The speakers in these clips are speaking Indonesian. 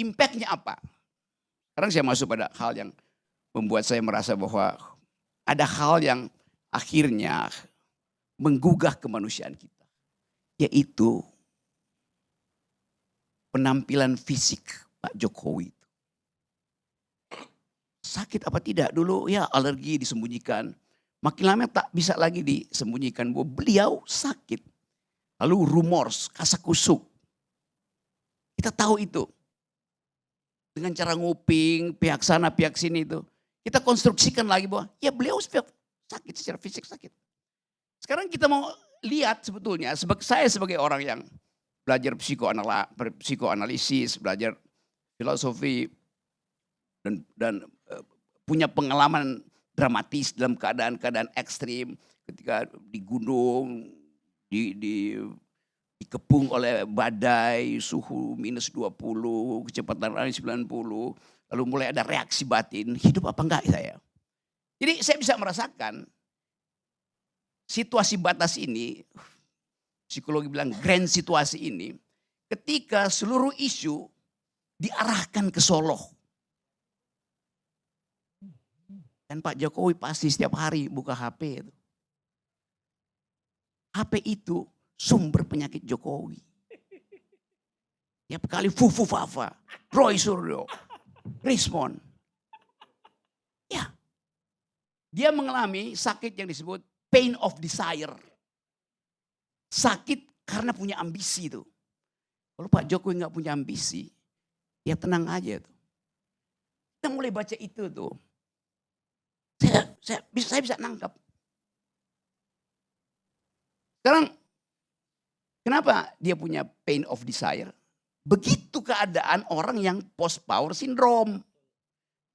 Impact-nya apa? Sekarang saya masuk pada hal yang membuat saya merasa bahwa ada hal yang akhirnya menggugah kemanusiaan kita. Yaitu penampilan fisik Pak Jokowi. Sakit apa tidak? Dulu ya alergi disembunyikan. Makin lama tak bisa lagi disembunyikan bahwa beliau sakit. Lalu rumors, kasakusuk. Kita tahu itu. Dengan cara nguping, pihak sana, pihak sini itu. Kita konstruksikan lagi bahwa ya beliau sakit, secara fisik sakit. Sekarang kita mau lihat sebetulnya, saya sebagai orang yang belajar psikoanalisis, belajar filosofi, dan punya pengalaman dramatis dalam keadaan-keadaan ekstrim. Ketika di gunung, dikepung oleh badai, suhu -20, kecepatan angin 90, lalu mulai ada reaksi batin, hidup apa enggak saya. Jadi saya bisa merasakan situasi batas ini, psikologi bilang grand situasi ini, ketika seluruh isu diarahkan ke Solo. Dan Pak Jokowi pasti setiap hari buka HP itu. HP itu sumber penyakit Jokowi. Tiap kali Fufu Fafa, Roy Suryo, Rismon. Ya. Dia mengalami sakit yang disebut pain of desire. Sakit karena punya ambisi itu. Kalau Pak Jokowi nggak punya ambisi, ya tenang aja tuh. Kita mulai baca itu tuh. Saya bisa nangkap. Sekarang, kenapa dia punya pain of desire? Begitu keadaan orang yang post power syndrome.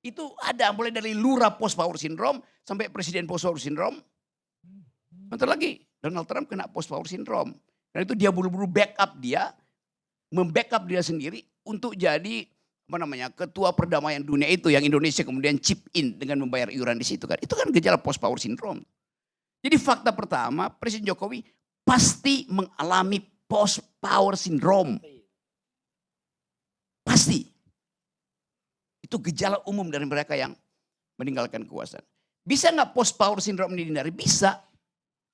Itu ada mulai dari lurah post power syndrome sampai presiden post power syndrome. Bentar lagi Donald Trump kena post power syndrome. Dan itu dia buru-buru backup dia, membackup dia sendiri untuk jadi ketua perdamaian dunia itu yang Indonesia kemudian chip in dengan membayar iuran di situ kan. Itu kan gejala post power syndrome. Jadi fakta pertama, Presiden Jokowi pasti mengalami post power syndrome. Pasti. Itu gejala umum dari mereka yang meninggalkan kekuasaan. Bisa nggak post power syndrome ini dihindari? Bisa.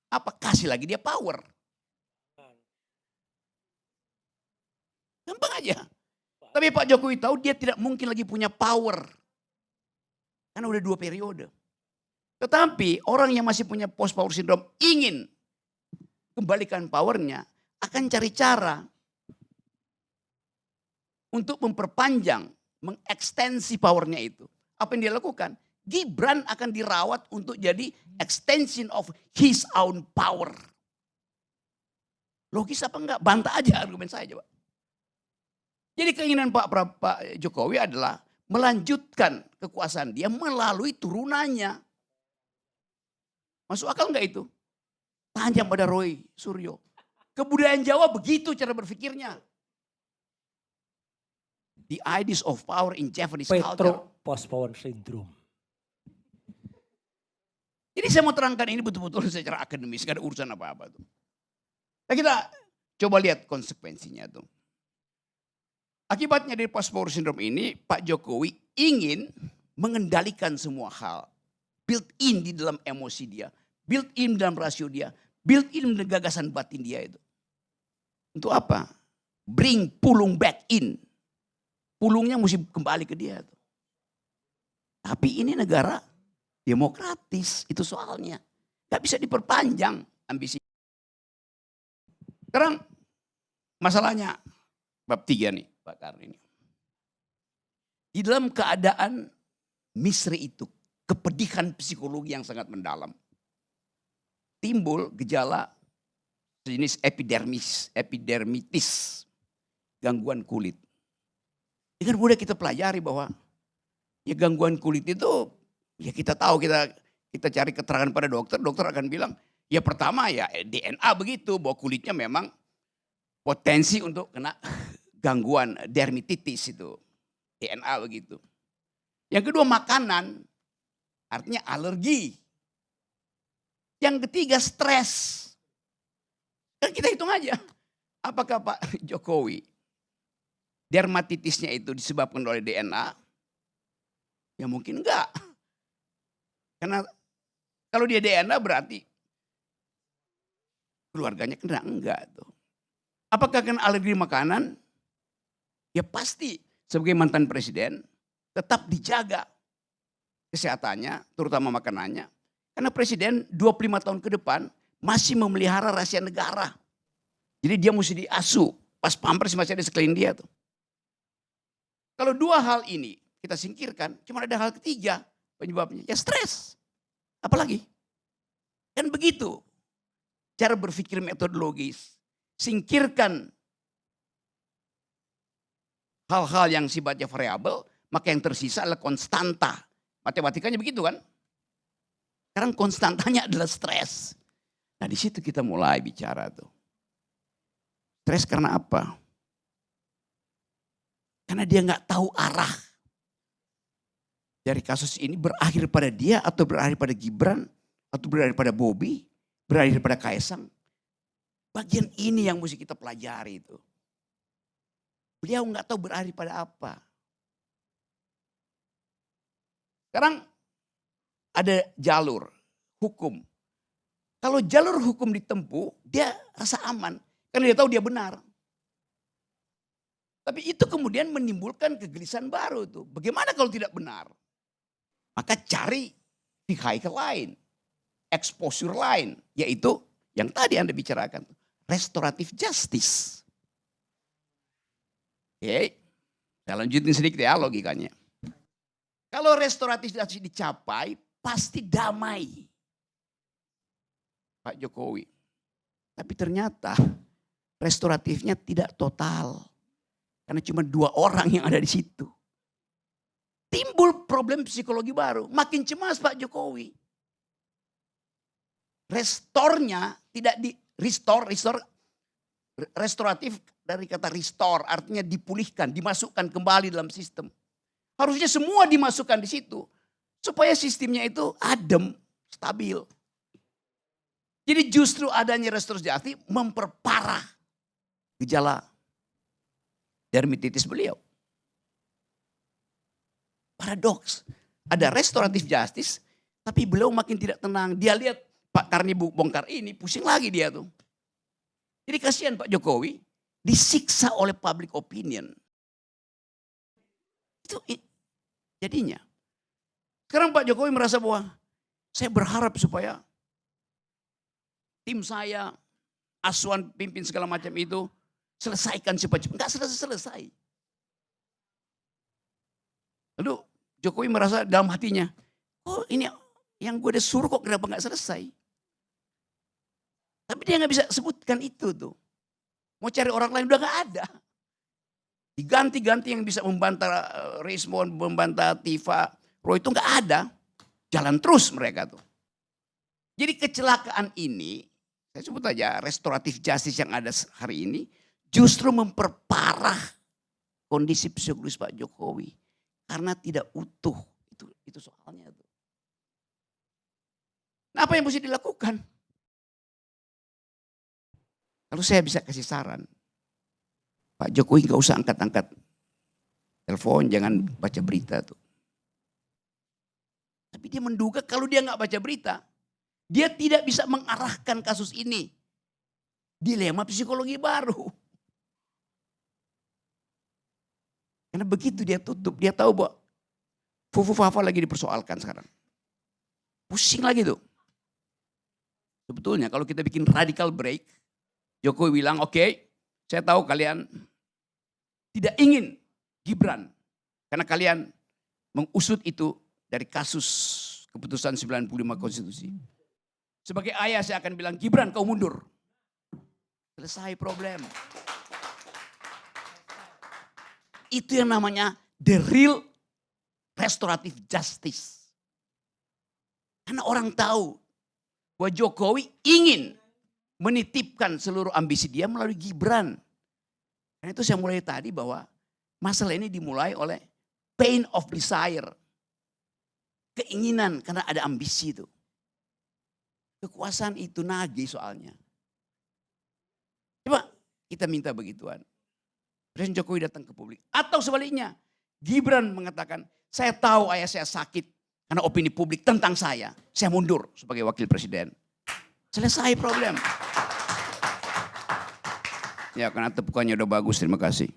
Apa? Kasih lagi dia power. Gampang aja. Tapi Pak Jokowi tahu dia tidak mungkin lagi punya power. Karena udah 2 periode. Tetapi orang yang masih punya post power syndrome ingin kembalikan powernya, akan cari cara untuk memperpanjang, mengekstensi powernya itu. Apa yang dia lakukan? Gibran akan dirawat untuk jadi extension of his own power. Logis apa enggak? Bantah aja argumen saya coba. Jadi keinginan Pak Jokowi adalah melanjutkan kekuasaan dia melalui turunannya. Masuk akal enggak itu? Tanya pada Roy Suryo. Kebudayaan Jawa begitu cara berpikirnya. The ideas of power in Japanese culture. Petro post power syndrome. Jadi saya mau terangkan ini betul-betul secara akademis, gak ada urusan apa-apa tuh. Nah kita coba lihat konsekuensinya tuh. Akibatnya dari post power syndrome ini, Pak Jokowi ingin mengendalikan semua hal. Built in di dalam emosi dia, built in dalam rasio dia, built in dalam gagasan batin dia itu. Untuk apa? Bring pulung back in. Pulungnya mesti kembali ke dia tuh. Tapi ini negara demokratis, itu soalnya. Gak bisa diperpanjang ambisi. Sekarang masalahnya bab 3 nih Pak Karni. Di dalam keadaan misri itu, kepedihan psikologi yang sangat mendalam. Timbul gejala jenis epidermitis, gangguan kulit. Dengan mudah kita pelajari bahwa ya gangguan kulit itu ya kita tahu, kita cari keterangan pada dokter akan bilang ya pertama ya DNA begitu bahwa kulitnya memang potensi untuk kena gangguan dermatitis itu. DNA begitu. Yang kedua makanan, artinya alergi. Yang ketiga stres. Kan kita hitung aja, apakah Pak Jokowi dermatitisnya itu disebabkan oleh DNA, ya mungkin enggak. Karena kalau dia DNA berarti keluarganya kena, enggak tuh. Apakah kena alergi makanan? Ya pasti sebagai mantan presiden tetap dijaga kesehatannya, terutama makanannya. Karena presiden 25 tahun ke depan masih memelihara rahasia negara. Jadi dia mesti diasuh, pas pampers masih ada sekeliling dia tuh. Kalau dua hal ini kita singkirkan, cuma ada hal ketiga penyebabnya, ya stres. Apalagi? Kan begitu cara berpikir metodologis. Singkirkan hal-hal yang sifatnya variabel, maka yang tersisa adalah konstanta. Matematikanya begitu kan? Sekarang konstantanya adalah stres. Nah di situ kita mulai bicara tuh. Stres karena apa? Karena dia nggak tahu arah. Dari kasus ini berakhir pada dia atau berakhir pada Gibran atau berakhir pada Bobi, berakhir pada Kaisang. Bagian ini yang mesti kita pelajari itu. Beliau nggak tahu berakhir pada apa. Sekarang ada jalur hukum. Kalau jalur hukum ditempuh, dia rasa aman. Karena dia tahu dia benar. Tapi itu kemudian menimbulkan kegelisahan baru tuh. Bagaimana kalau tidak benar? Maka cari vehicle lain. Exposure lain. Yaitu yang tadi Anda bicarakan. Restoratif justice. Oke. Saya lanjutin sedikit ya logikanya. Kalau restoratif justice dicapai, pasti damai. Pak Jokowi. Tapi ternyata restoratifnya tidak total. Karena cuma 2 orang yang ada di situ. Timbul problem psikologi baru. Makin cemas Pak Jokowi. Restornya tidak di restoratif dari kata restore artinya dipulihkan, dimasukkan kembali dalam sistem. Harusnya semua dimasukkan di situ supaya sistemnya itu adem, stabil. Jadi justru adanya restoratif justice memperparah gejala dermatitis beliau. Paradoks. Ada restoratif justice tapi beliau makin tidak tenang. Dia lihat Pak Karni bongkar ini pusing lagi dia tuh. Jadi kasihan Pak Jokowi disiksa oleh public opinion. Itu jadinya. Sekarang Pak Jokowi merasa bahwa saya berharap supaya tim saya, Aswan pimpin segala macam itu selesaikan cepat-cepat. Enggak selesai-selesai. Lalu Jokowi merasa dalam hatinya, oh ini yang gue udah suruh kok kenapa enggak selesai. Tapi dia enggak bisa sebutkan itu tuh. Mau cari orang lain udah enggak ada. Diganti-ganti yang bisa membantah Rismon, membantah Tifa, Roy itu enggak ada. Jalan terus mereka tuh. Jadi kecelakaan ini, saya sebut aja restoratif justice yang ada hari ini, justru memperparah kondisi psikologis Pak Jokowi. Karena tidak utuh, itu soalnya tuh. Nah apa yang mesti dilakukan? Kalau saya bisa kasih saran, Pak Jokowi gak usah angkat-angkat telepon, jangan baca berita tuh. Tapi dia menduga kalau dia gak baca berita, dia tidak bisa mengarahkan kasus ini. Dilema psikologi baru. Karena begitu dia tutup, dia tahu bahwa Fufu Fafa lagi dipersoalkan sekarang. Pusing lagi tuh. Sebetulnya kalau kita bikin radical break, Jokowi bilang oke, saya tahu kalian tidak ingin Gibran. Karena kalian mengusut itu dari kasus keputusan 95 konstitusi. Sebagai ayah saya akan bilang, Gibran kau mundur. Selesai problem. Itu yang namanya the real restorative justice. Karena orang tahu bahwa Jokowi ingin menitipkan seluruh ambisi dia melalui Gibran. Karena itu saya mulai tadi bahwa masalah ini dimulai oleh pain of desire. Keinginan karena ada ambisi itu. Kekuasaan itu nagih soalnya. Coba kita minta begituan. Presiden Jokowi datang ke publik. Atau sebaliknya, Gibran mengatakan, saya tahu ayah saya sakit karena opini publik tentang saya mundur sebagai wakil presiden. Selesai problem. Ya, karena tepukannya udah bagus, terima kasih.